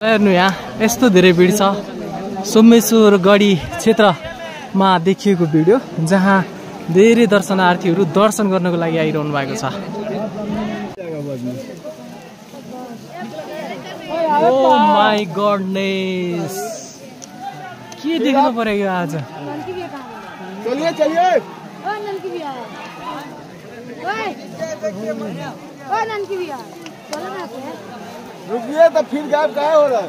हेर्नु यहाँ यस्तो धेरै भिड छ सोमेश्वर गढी क्षेत्रमा देखिएको भिडियो जहाँ धेरै दर्शनार्थीहरू दर्शन गर्नको लागि आइरहनु भएको छ। ओ माय गॉडनेस के देख्नु पर्यो आज। चलिए चलिए रुकिए तो फिर गायब कहाँ हो रहा है।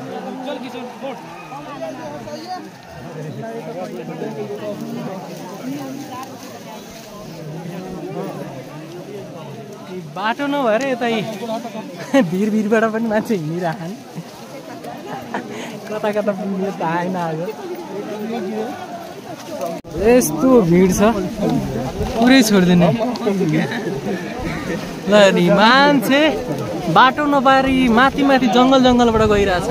बाटो नभएर यतै भिरबाट पनि मान्छे हिँडिरहन्। कता कता पुग्ने त आएन आज। यस्तो भिड छ पुरै छोड्दिने। ल नि मान्छे बाटो नपाएर माथि माथि जङ्गलबाट गइरहेछ।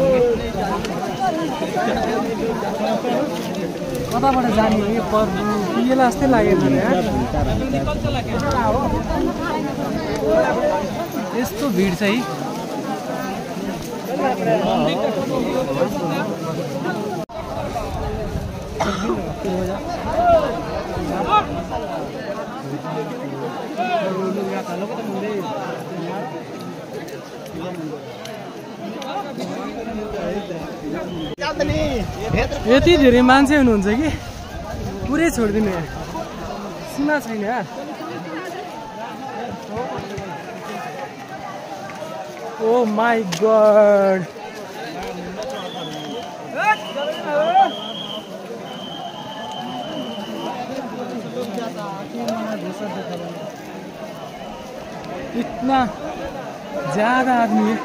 कताबाट जाने हो यो पर्नु पिएला जस्तै लागेको छ। यस्तो भिड छ है। यति धेरै मान्छे हुनुहुन्छ कि पुरै छोडिदिनु सीमा छैन। ओ माय गॉड इतना ज्यादा आदमी है।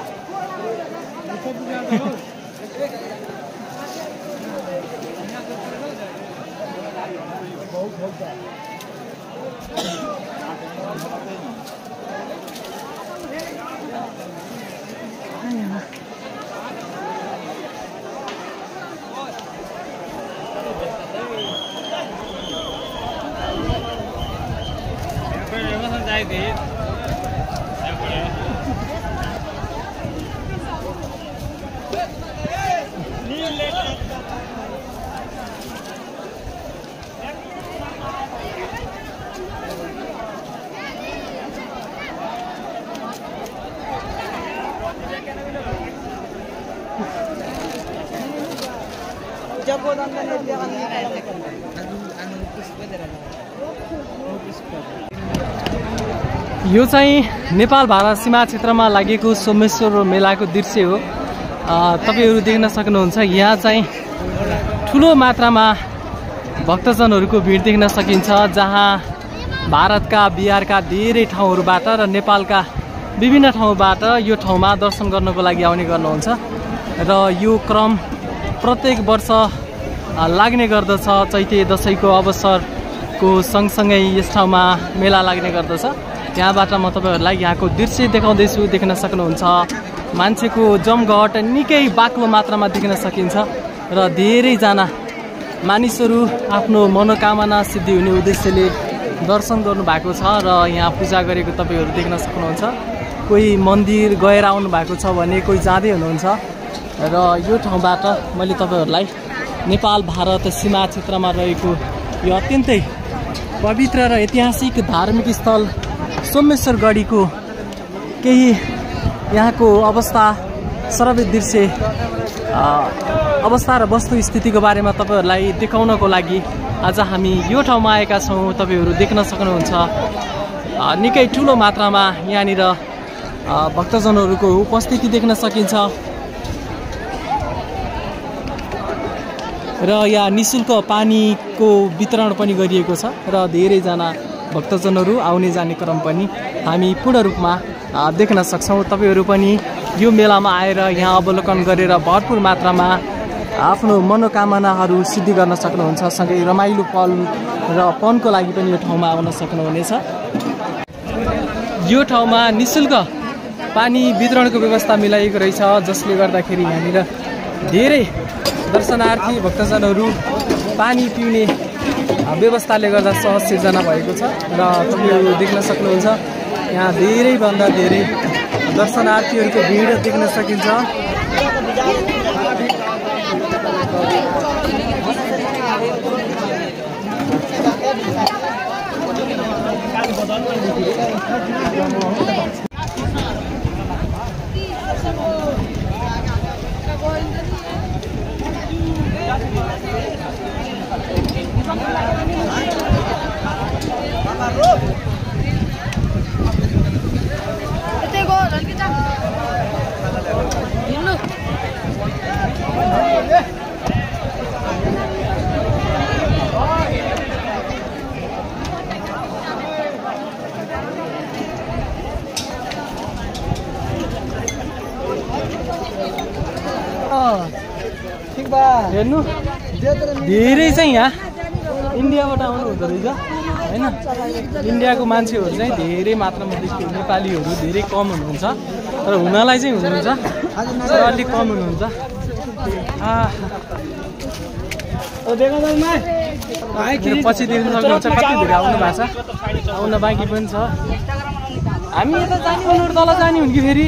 यो चाहिँ नेपाल भारत सीमा क्षेत्रमा लागेको सोमेश्वर मेलाको दृश्य हो। तपाईहरु देख्न सक्नुहुन्छ। यहाँ चाहिँ ठुलो मात्रामा भक्तजनहरूको भिड देख्न सकिन्छ, जहाँ भारतका बिहारका धेरै ठाउँहरूबाट र नेपालका विभिन्न ठाउँबाट यो ठाउँमा दर्शन गर्नको लागि आउने गर्नुहुन्छ। र यो क्रम प्रत्येक वर्ष लाग्ने गर्दछ। चैते दशैंको अवसरको सँगसँगै यस ठाउँमा मेला लाग्ने गर्दछ। यहाँबाट म तपाईहरुलाई यहाँको दृश्य देखाउँदैछु। देख्न सक्नुहुन्छ मान्छेको जमघट निकै बाक्लो मात्रामा देख्न सकिन्छ र धेरैजना मानिसहरू आफ्नो मनोकामना सिद्धि हुने उद्देश्यले दर्शन गर्नु भएको छ र यहाँ पूजा गरेको तपाईहरु देख्न सक्नुहुन्छ। कोही मन्दिर गएर आउनु भएको छ भने कोही जाँदै हुनुहुन्छ। र यो ठाउँबाट मैले तपाईहरुलाई नेपाल भारत सीमा क्षेत्रमा रहेको यो अत्यन्तै पवित्र र ऐतिहासिक धार्मिक स्थल सोमेश्वर गढीको केही यहाँको अवस्था, सर्व दृश्य अवस्था र वस्तुस्थितिको बारेमा तपाईहरुलाई देखाउनको लागि आज हामी यो ठाउँमा आएका छौँ। तपाईहरु देख्न सक्नुहुन्छ निकै ठुलो मात्रामा यहाँनिर भक्तजनहरूको उपस्थिति देख्न सकिन्छ। र यहाँ निशुल्क पानीको वितरण पनि गरिएको छ र धेरैजना भक्तजनहरू आउने जाने क्रम पनि हामी पूर्ण रूपमा देख्न सक्छौँ। तपाईहरु पनि यो मेलामा आएर यहाँ अवलोकन गरेर भरपूर मात्रामा आफ्नो मनोकामनाहरू सिद्धि गर्न सक्नुहुन्छ। सँगै रमाइलो पल र पनको लागि पनि यो ठाउँमा आउन सक्नुहुनेछ। यो ठाउँमा निशुल्क पानी वितरणको व्यवस्था मिलाइएको रहेछ, जसले गर्दाखेरि यहाँनिर धेरै दर्शनार्थी भक्तजनहरू पानी पिउने व्यवस्थाले गर्दा सहज सिर्जना भएको छ। र तपाईहरु देख्न सक्नुहुन्छ यहाँ धेरैभन्दा धेरै दर्शनार्थीहरूको भिड देख्न सकिन्छ। हेर्नु धेरै चाहिँ यहाँ इन्डियाबाट आउनु हुँदो रहेछ हैन। इन्डियाको मान्छेहरू चाहिँ धेरै मात्रामा देखियो, नेपालीहरू धेरै कम हुनुहुन्छ, तर हुनलाई चाहिँ हुनुहुन्छ, तर अलिक कम हुनुहुन्छ। पछि देख्न सक्नुहुन्छ कति धेरै आउनु भएको छ, आउन बाँकी पनि छ। हामी यता जाने उनीहरू तल जाने हुन् कि फेरि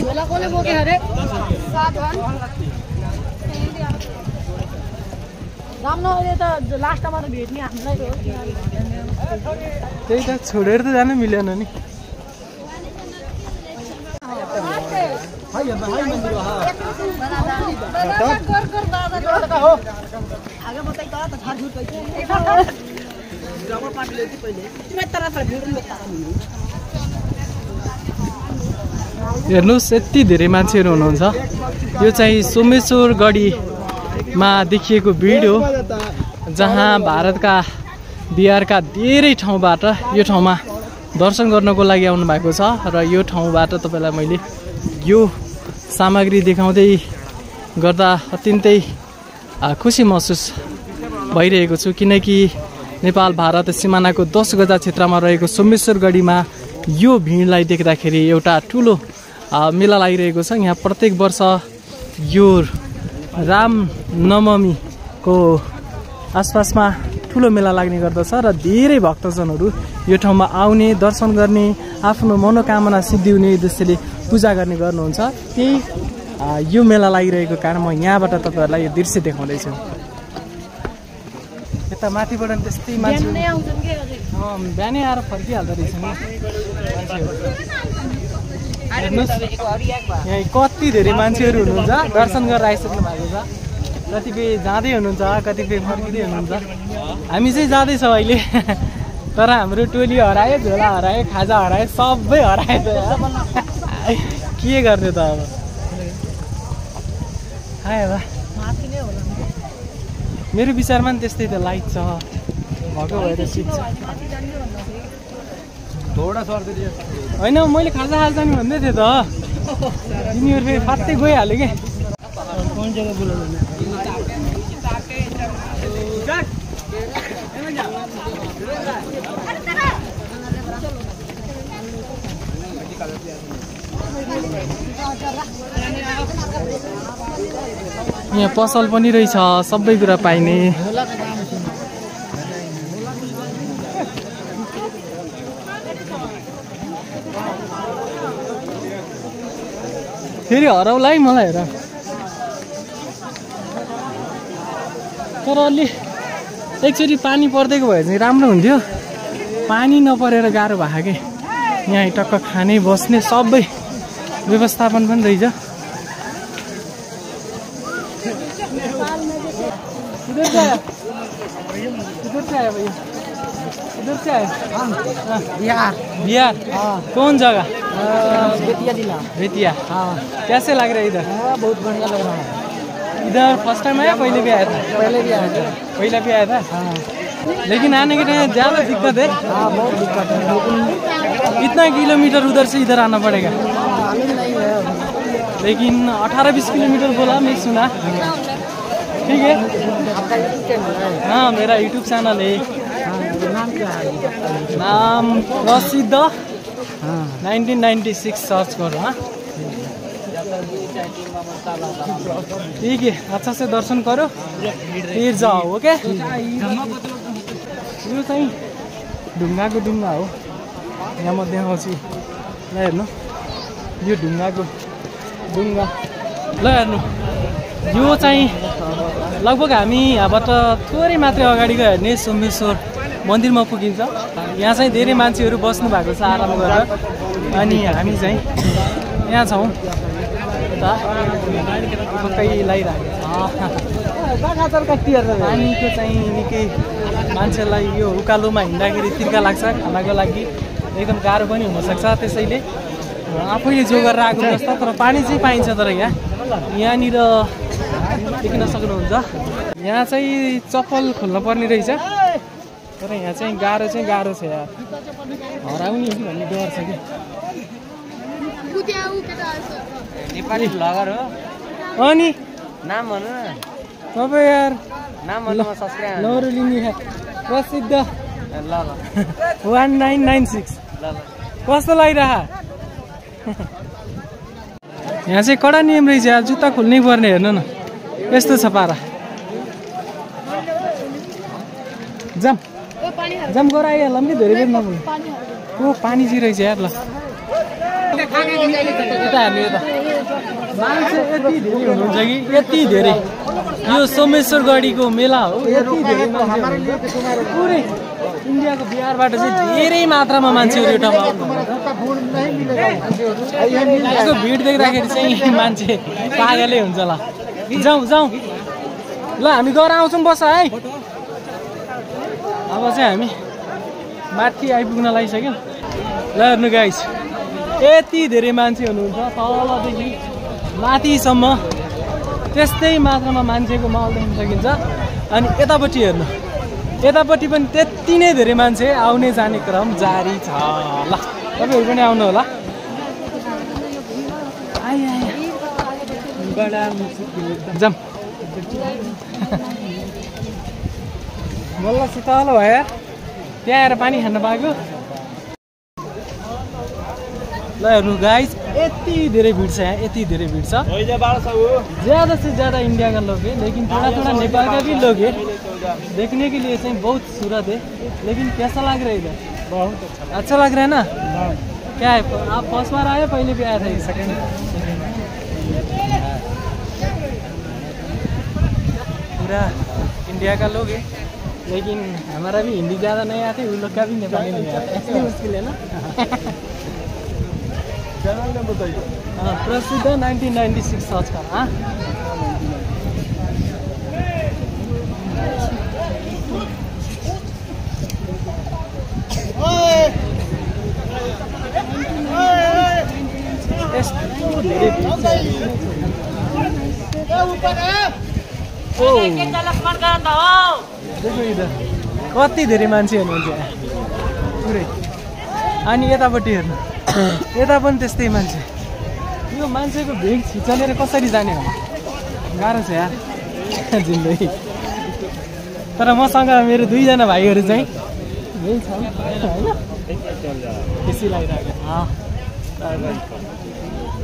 त्यही त छोडेर त जानु मिलेन नि। हेर्नुहोस् यति धेरै मान्छेहरू हुनुहुन्छ। यो चाहिँ सोमेश्वर गढीमा देखिएको भिड हो, जहाँ भारतका बिहारका धेरै ठाउँबाट यो ठाउँमा दर्शन गर्नको लागि आउनु भएको छ। र यो ठाउँबाट तपाईँलाई मैले यो सामग्री देखाउँदै गर्दा अत्यन्तै खुसी महसुस भइरहेको छु, किनकि नेपाल भारत सिमानाको 10 गजा क्षेत्रमा रहेको सोमेश्वर गढीमा यो भिडलाई देख्दाखेरि एउटा ठुलो मेला लागिरहेको छ। यहाँ प्रत्येक वर्ष यो राम नवमीको आसपासमा ठुलो मेला लाग्ने गर्दछ र धेरै भक्तजनहरू यो ठाउँमा आउने, दर्शन गर्ने, आफ्नो मनोकामना सिद्धि हुने उद्देश्यले पूजा गर्ने गर्नुहुन्छ। त्यही यो मेला लागिरहेको कारण म यहाँबाट तपाईँहरूलाई यो दृश्य देखाउँदैछु। यता माथिबाट त्यस्तै मान्छे बिहानै आएर फर्किहाल्दो रहेछ नि। हेर्नुहोस् यहाँ कति धेरै मान्छेहरू हुनुहुन्छ, दर्शन गरेर आइसक्नु भएको छ। कतिपय जाँदै हुनुहुन्छ, कतिपय फर्किँदै हुनुहुन्छ। हामी चाहिँ जाँदैछौँ अहिले, तर हाम्रो टोली हरायो, झोला हरायो, खाजा हरायो, सबै हरायो। के गर्ने त अब, आयो मेरो विचारमा नि त्यस्तै त लाइट छ भएको भएर सिट छ होइन। मैले खाजा खाजा जाने भन्दै थिएँ त, तिनीहरू फेरि फात्तै गइहाल्यो कि। यहाँ पसल पनि रहेछ, सबै कुरा पाइने। फेरि हराउला है मलाई, हेर। तर अलि एकचोटि पानी पर्दैको भए चाहिँ राम्रो हुन्थ्यो, पानी नपरेर गाह्रो भएको कि। यहाँ टक्क खाने बस्ने सबै व्यवस्थापन पनि रहेछ। बिहार कौन जगह? बेतिया जिला। बेतिया। कैसे लग रहा है इधर? बहुत बढ़िया लग रहा है। इधर फर्स्ट टाइम आया, पहले भी आया था? पहले भी आया था। पहले भी आया था। लेकिन आने के लिए ज़्यादा दिक्कत है। बहुत दिक्कत है, लेकिन इतना किलोमीटर उधर से इधर आना पड़ेगा। मालूम नहीं है, लेकिन 18-20 किलोमीटर बोला, मैं सुना। ठीक है, आपका यूट्यूब चैनल है? हाँ, मेरा यूट्यूब चैनल है। नाम क्या है? नाम प्रसिद्ध 1996 सर्च करो। हाँ ठीक है, अच्छा से दर्शन करो फिर जाओ। ओके, यो चाहिँ ढुङ्गाको ढुङ्गा हो। यहाँ म देखाउँछु, ल हेर्नु, यो ढुङ्गाको ढुङ्गा। ल हेर्नु, यो चाहिँ लगभग हामी यहाँबाट थोरै मात्रै अगाडि गयो भने सोमेश्वर मन्दिरमा पुगिन्छ। यहाँ चाहिँ धेरै मान्छेहरू बस्नु भएको छ आराम गरेर। अनि हामी चाहिँ यहाँ छौँ यता पक्कै लगाइरहेको पानीको चाहिँ निकै मान्छेलाई यो उकालोमा हिँड्दाखेरि तिर्खा लाग्छ खानाको लागि एकदम गाह्रो पनि हुनसक्छ त्यसैले आफैले जो गरेर आएको जस्तो तर पानी चाहिँ पाइन्छ तर यहाँनिर देख्न सक्नुहुन्छ यहाँ चाहिँ चप्पल खोल्न पर्ने रहेछ तर यहाँ चाहिँ गाह्रो छ यार हराउने कि भन्ने डर छ कि नेपाली भ्लगर हो अनि नाम भन्नु न तपाईँ यार नाम भन्नु म सब्स्क्राइब नौरुलिनी प्रसिद्ध ल 1996 ल कस्तो लागिरह यहाँ चाहिँ कडा नियम रहेछ यार जुत्ता खोल्नै पर्ने हेर्नु न यस्तो छ पारा जाम गर आइहाल्ला कि धेरै बेर नबोल्नु ओ पानी चाहिँ रहेछ यार ल यता हेर्नु यता मान्छे यति धेरै हुनुहुन्छ कि यति धेरै यो सोमेश्वर गढीको मेला हो यति धेरै मान्छे पुरै इन्डियाको बिहारबाट चाहिँ धेरै मात्रामा मान्छेहरू यो ठाउँमा आउनुहुन्छ यसको भिड देख्दाखेरि चाहिँ मान्छे पागलै हुन्छ ल जाउँ ल हामी गएर आउँछौँ बस है अब चाहिँ हामी माथि आइपुग्न लागिसक्यौँ ल हेर्नु गाइस यति धेरै मान्छे हुनुहुन्छ तलदेखि माथिसम्म त्यस्तै मात्रामा मान्छेको माहौल देख्न सकिन्छ अनि यतापट्टि हेर्नु यतापट्टि पनि त्यति नै धेरै मान्छे आउने जाने क्रम जारी छ ल तपाईँहरू पनि आउनु होला जाम बल्ल शीतल भयो यार त्यहाँ आएर पानी खान पाएको ल हेर्नु गाइस यति धेरै भीड़ छ यहाँ यति धेरै भीड़ छ ज्यादा से ज्यादा इंडिया का लोग है लेकिन थोड़ा थोड़ा नेपाल का भी लोग है देखने के लिए चाहिँ बहुत सूरत है लेकिन कैसा लग रहा है इधर बहुत अच्छा लग रहा है ना क्या है आप फर्स्ट बार आए पहले भी आया था सेकंड पूरा इंडिया का लोग है लेकिन हमारा भी हिंदी ज़्यादा नहीं आती उन लोग का भी नेपाली नहीं आता इसलिए मुश्किल है ना चैनल नाम बताइए हाँ प्रसिद्ध 1996 सर्च का हाँ देखो इधर कति धेरै मान्छे हुनुहुन्छ पुरै अनि यतापट्टि हेर्नु यता पनि त्यस्तै मान्छे यो मान्छेको भिड छिचलेर कसरी जाने हो गाह्रो छ यार जिन्दगी तर मसँग मेरो दुईजना भाइहरू चाहिँ यही छ होइन खुसी लागिरहेको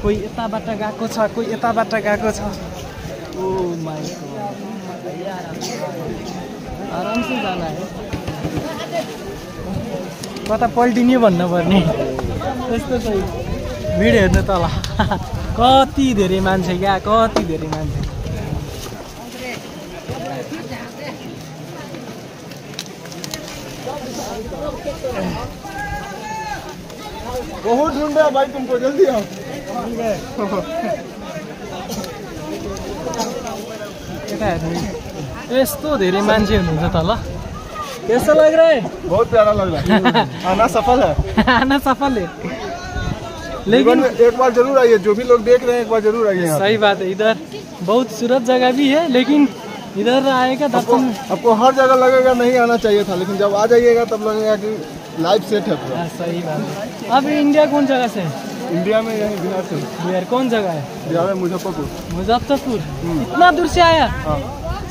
कोही यताबाट गएको छ कोही यताबाट गएको छ ओ माई आराम से जाना है कता पल्टिने भन्नु पर्ने त्यस्तो छ भिड हेर्नु तल कति धेरै मान्छे क्या कति धेरै मान्छे बहुत ढूंढ रहा भाई तुमको जल्दी आओ यस्तो धेरै मान्छे हुनुहुन्छ त ल कैसा लग रहा है बहुत प्यारा लग रहा है आना सफल है आना सफल है लेकिन एक बार जरूर आइए जो भी लोग देख रहे हैं एक बार जरूर आइए सही बात है इधर बहुत सूरत जगह भी है लेकिन इधर आएगा आपको हर जगह लगेगा नहीं आना चाहिए था लेकिन जब आ जाइएगा तब लगेगा कि लाइफ सेट है पूरा सही बात है अब इंडिया कौन जगह से इंडिया में यही बिहार से बिहार कौन जगह है बिहार में मुजफ्फरपुर इतना दूर से आया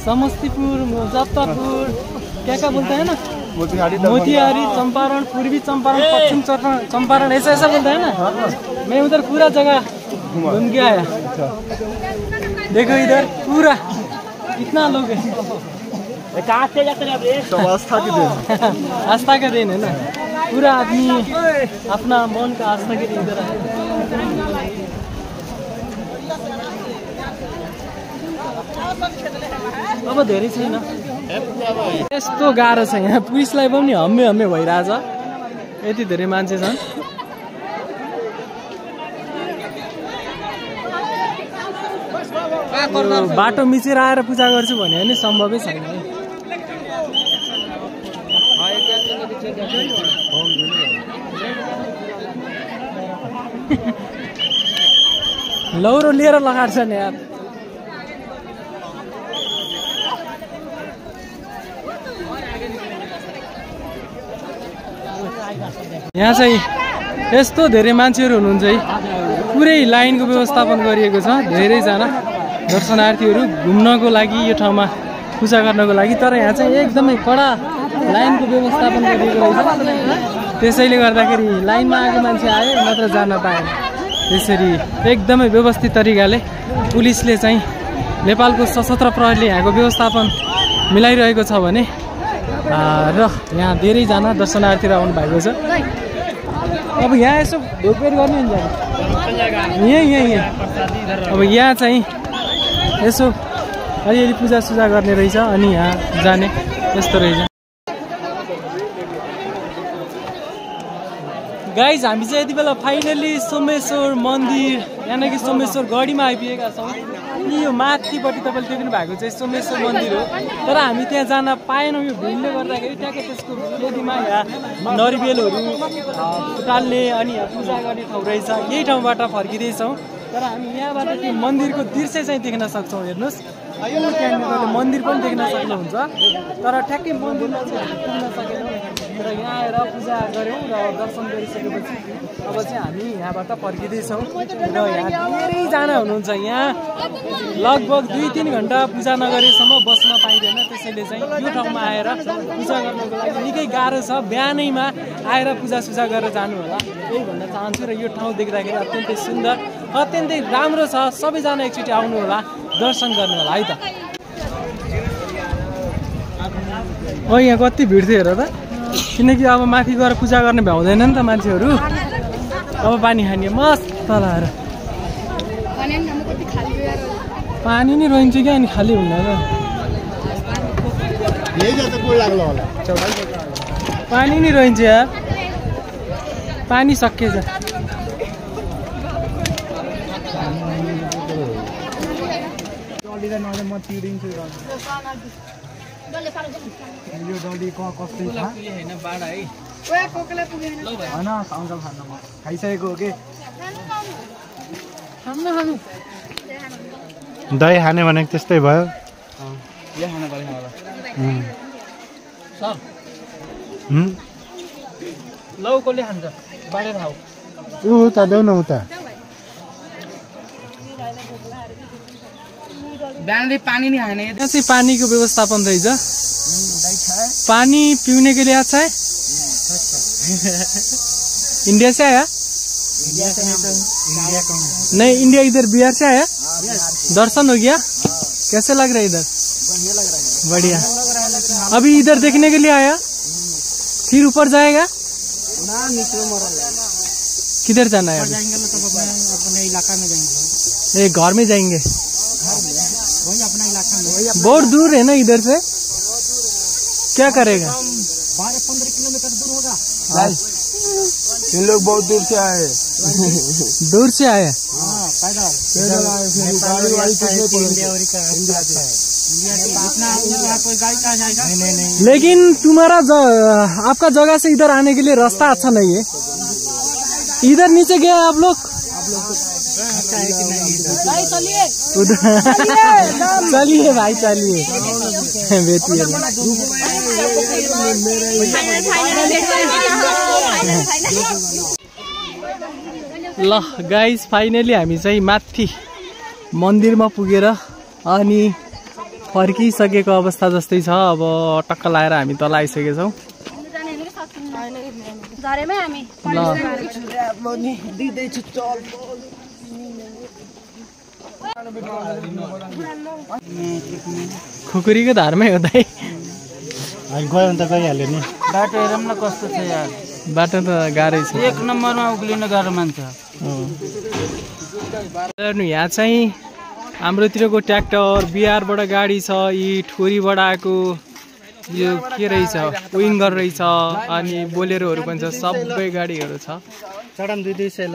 समस्तीपुर मुजफ्फरपुर क्या बोलते हैं ना मोतिहारी चंपारण पूर्वी चंपारण पश्चिम चंपारण ऐसा बोलते हैं ना मैं उधर पूरा जगह घूम के आया देखो इधर पूरा कितना लोग है आस्था की देन आस्था का देन है ना पूरा आदमी अपना मन का आस्था के लिए इधर आया अब धेरै छैन यस्तो गाह्रो छ यहाँ पुलिसलाई पनि हम्मे भइरहेछ यति धेरै मान्छे छन् बाटो मिचेर आएर पूजा गर्छु भने पनि सम्भवै छैन है। लौरो लिएर लगाएको छ नि यार। यहाँ चाहिँ यस्तो धेरै मान्छेहरू हुनुहुन्छ है। पुरै लाइनको व्यवस्थापन गरिएको छ, धेरैजना दर्शनार्थीहरू घुम्नको लागि यो ठाउँमा पूजा गर्नको लागि। तर यहाँ चाहिँ एकदमै कडा लाइनको व्यवस्थापन गरिएको रहेछ। त्यसैले गर्दाखेरि लाइनमा आएको मान्छे आए नत्र जान पाएन। त्यसरी एकदमै व्यवस्थित तरिकाले पुलिसले चाहिँ नेपालको सशस्त्र प्रहरीले यहाँको व्यवस्थापन मिलाइरहेको छ भने र यहाँ धेरैजना दर्शनार्थीहरू आउनु भएको छ। अब यहाँ यसो ढोकभेट गर्ने हुन्छ यहाँ अब यहाँ चाहिँ यसो अलिअलि पूजासुजा गर्ने रहेछ अनि यहाँ जाने यस्तो रहेछ। गाइज हामी चाहिँ यति बेला फाइनली सोमेश्वर मन्दिर यानि सोमेश्वर गढीमा आइपुगेका छौँ। अनि यो माथिपट्टि तपाईँले देख्नु भएको चाहिँ सोमेश्वर मन्दिर हो। तर हामी त्यहाँ जान पाएनौँ यो भिडले गर्दाखेरि। ट्याक्कै त्यसको विरोधीमा यहाँ नरिवेलहरू फुटाल्ने अनि यहाँ पूजा गर्ने ठाउँ रहेछ। यही ठाउँबाट फर्किँदैछौँ। तर हामी यहाँबाट त्यो मन्दिरको दृश्य चाहिँ देख्न सक्छौँ। हेर्नुहोस् त्यहाँनिर मन्दिर पनि देख्न सक्नुहुन्छ। तर ठ्याक्कै मन्दिरमा चाहिँ हामी पुग्न सकेनौँ। तर यहाँ आएर पूजा गऱ्यौँ र दर्शन गरिसकेपछि अब चाहिँ हामी यहाँबाट फर्किँदैछौँ। र यहाँ धेरैजना हुनुहुन्छ। यहाँ लगभग 2-3 घन्टा पूजा नगरेसम्म बस्न पाइँदैन। त्यसैले चाहिँ यो ठाउँमा आएर पूजा गर्नको लागि निकै गाह्रो छ। बिहानैमा आएर पूजासुजा गरेर जानु होला यही भन्न चाहन्छु। र यो ठाउँ देख्दाखेरि अत्यन्तै सुन्दर अत्यन्तै राम्रो छ। सबैजना एकचोटि आउनु होला, दर्शन गर्नु होला है त। ओ यहाँ कति भिड थियो हेर त। किनकि अब माथि गएर पूजा गर्ने भ्याउँदैन नि त मान्छेहरू। अब पानी खाने मस्त लाएर पानी नै रहन्छ क्या अनि खाली हुँदैन। पानी नै रहन्छ यार, पानी सकिएछ। यो डली कस्तै छ हैन बाडा है। ओए कोकले पुगेन हैन साउन्ड खान म खाइसकेको हो के। खानु दही खाने भनेको त्यस्तै भयो। यो खान पर्छ होला सर। लौ कोले खान्छ बाडे खाऊ उ त देऊ न उता। बिहानले पानी नहीं खाने। ऐसे पानी को व्यवस्थापन रहेछ। पानी पीने के लिए अच्छा है। इंडिया से आया? नहीं इंडिया इधर बिहार से आया। दर्शन हो गया? कैसे लग रहा है इधर? बढ़िया। अभी इधर देखने के लिए आया फिर ऊपर जाएगा? किधर जाना है? अपने इलाका में जाएंगे। घर में जाएंगे? वही अपना इलाका में। बहुत दूर है ना इधर से? क्या करेगा? 12-15 किलोमीटर दूर होगा। इन लोग बहुत दूर से आए। दूर से आए? हाँ पैदल आए। कोई गाड़ी कहाँ जाएगा? नहीं। लेकिन तुम्हारा आपका जगह से इधर आने के लिए रास्ता अच्छा नहीं है। इधर नीचे गए आप लोग? चलिए भाई चलिए। बेटिए ल गाइस फाइनली हामी चाहिँ माथि मन्दिरमा पुगेर अनि फर्किसकेको अवस्था जस्तै छ। अब टक्क लाएर हामी तल आइसकेका छौँ। खुकुरीको धारमै हो दाइ। गयो भने त गइहाल्यो नि। बाटो हेरौँ न कस्तो छ यार। बाटो त गाह्रै छ। 1 नम्बरमा उक्लिन गाह्रो मान्छ। यहाँ चाहिँ हाम्रोतिरको ट्र्याक्टर बिहारबाट गाडी छ। यी ठोरीबाट आएको यो के रहेछ विङ्गर रहेछ अनि बोलेरोहरू पनि छ। सबै गाडीहरू छ। चढाम 200 ल।